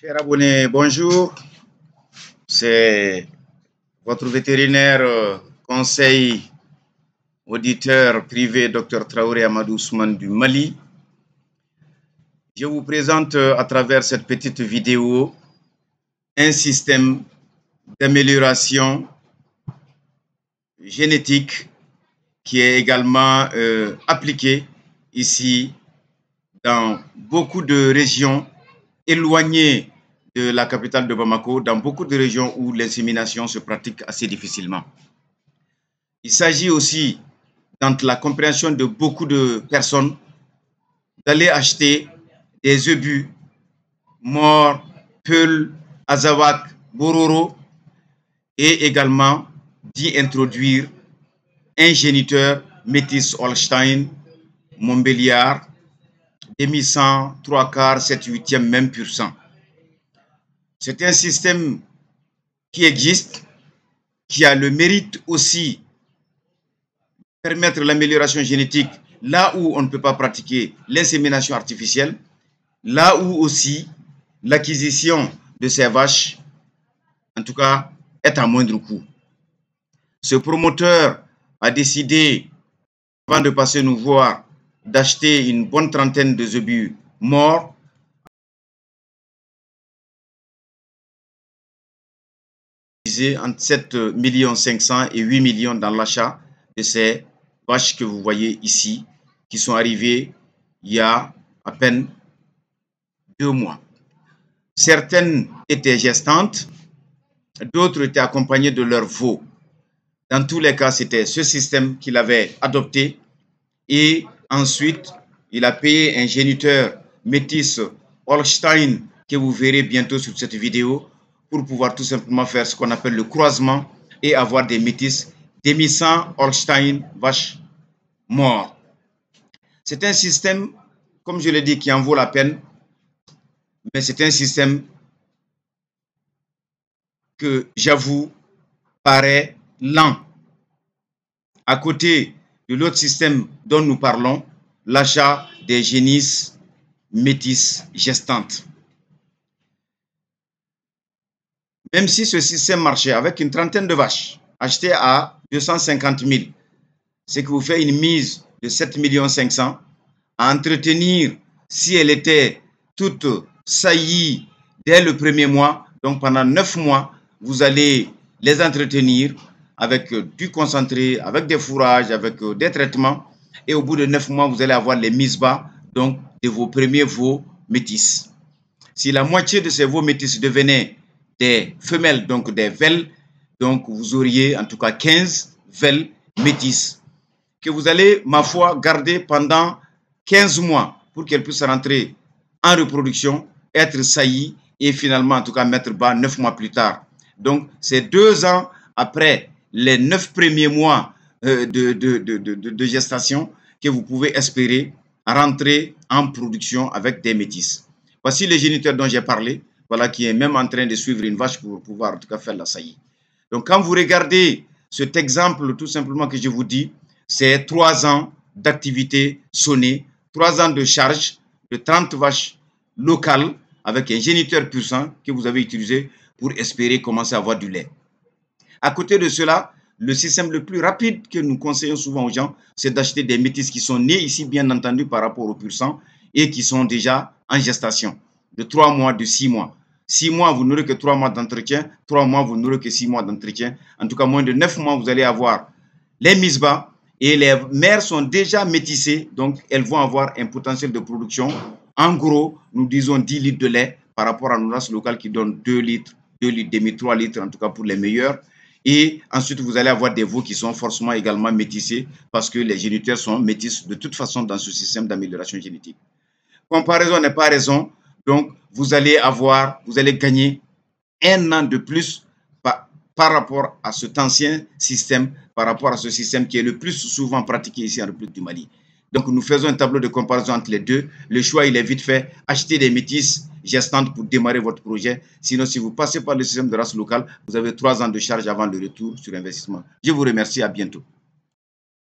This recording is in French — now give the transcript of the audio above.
Chers abonnés, bonjour. C'est votre vétérinaire conseil auditeur privé Dr Traoré Amadou Ousmane du Mali. Je vous présente à travers cette petite vidéo un système d'amélioration génétique qui est également appliqué ici dans beaucoup de régions éloignées de la capitale de Bamako, dans beaucoup de régions où l'insémination se pratique assez difficilement. Il s'agit aussi, dans la compréhension de beaucoup de personnes, d'aller acheter des obus morts, Peul, Azawak, Bororo, et également d'y introduire un géniteur métis Holstein, Montbéliard, demi-sang, 3/4, 7/8, même pur sang. C'est un système qui existe, qui a le mérite aussi de permettre l'amélioration génétique là où on ne peut pas pratiquer l'insémination artificielle, là où aussi l'acquisition de ces vaches, en tout cas, est à moindre coût. Ce promoteur a décidé, avant de passer nous voir, d'acheter une bonne trentaine de zébus morts entre 7,5 millions et 8 millions dans l'achat de ces vaches que vous voyez ici, qui sont arrivées il y a à peine 2 mois. Certaines étaient gestantes, d'autres étaient accompagnées de leurs veaux. Dans tous les cas, c'était ce système qu'il avait adopté et ensuite, il a payé un géniteur métis Holstein que vous verrez bientôt sur cette vidéo pour pouvoir tout simplement faire ce qu'on appelle le croisement et avoir des métis demi-sang Holstein vache mort. C'est un système, comme je l'ai dit, qui en vaut la peine, mais c'est un système que j'avoue paraît lent. À côté de l'autre système dont nous parlons, l'achat des génisses métisses gestantes. Même si ce système marchait avec une trentaine de vaches achetées à 250 000, ce qui vous fait une mise de 7,5 millions à entretenir si elle était toute saillie dès le premier mois. Donc pendant 9 mois, vous allez les entretenir avec du concentré, avec des fourrages, avec des traitements. Et au bout de 9 mois, vous allez avoir les mises bas donc, de vos premiers veaux métis. Si la moitié de ces veaux métis devenaient des femelles, donc des velles, donc vous auriez en tout cas 15 velles métisses que vous allez, ma foi, garder pendant 15 mois pour qu'elles puissent rentrer en reproduction, être saillies et finalement, en tout cas, mettre bas 9 mois plus tard. Donc, c'est 2 ans après les 9 premiers mois de gestation que vous pouvez espérer rentrer en production avec des métisses. Voici le géniteur dont j'ai parlé, voilà, qui est même en train de suivre une vache pour pouvoir en tout cas faire la saillie. Donc, quand vous regardez cet exemple, tout simplement que je vous dis, c'est 3 ans d'activité sonnée, 3 ans de charge de 30 vaches locales avec un géniteur pur sang que vous avez utilisé pour espérer commencer à avoir du lait. À côté de cela, le système le plus rapide que nous conseillons souvent aux gens, c'est d'acheter des métis qui sont nés ici, bien entendu, par rapport au pur sang et qui sont déjà en gestation de 3 mois, de 6 mois. 6 mois, vous n'aurez que 3 mois d'entretien. 3 mois, vous n'aurez que 6 mois d'entretien. En tout cas, moins de 9 mois, vous allez avoir les mises bas et les mères sont déjà métissées. Donc, elles vont avoir un potentiel de production. En gros, nous disons 10 litres de lait par rapport à nos races locales qui donnent 2 litres, 2 litres demi, 3 litres, en tout cas pour les meilleurs. Et ensuite, vous allez avoir des veaux qui sont forcément également métissés parce que les géniteurs sont métis de toute façon dans ce système d'amélioration génétique. Comparaison n'est pas raison. Donc, vous allez gagner 1 an de plus par rapport à cet ancien système, par rapport à ce système qui est le plus souvent pratiqué ici en République du Mali. Donc, nous faisons un tableau de comparaison entre les deux. Le choix, il est vite fait. Achetez des métisses gestantes pour démarrer votre projet. Sinon, si vous passez par le système de race locale, vous avez 3 ans de charge avant le retour sur investissement. Je vous remercie. À bientôt.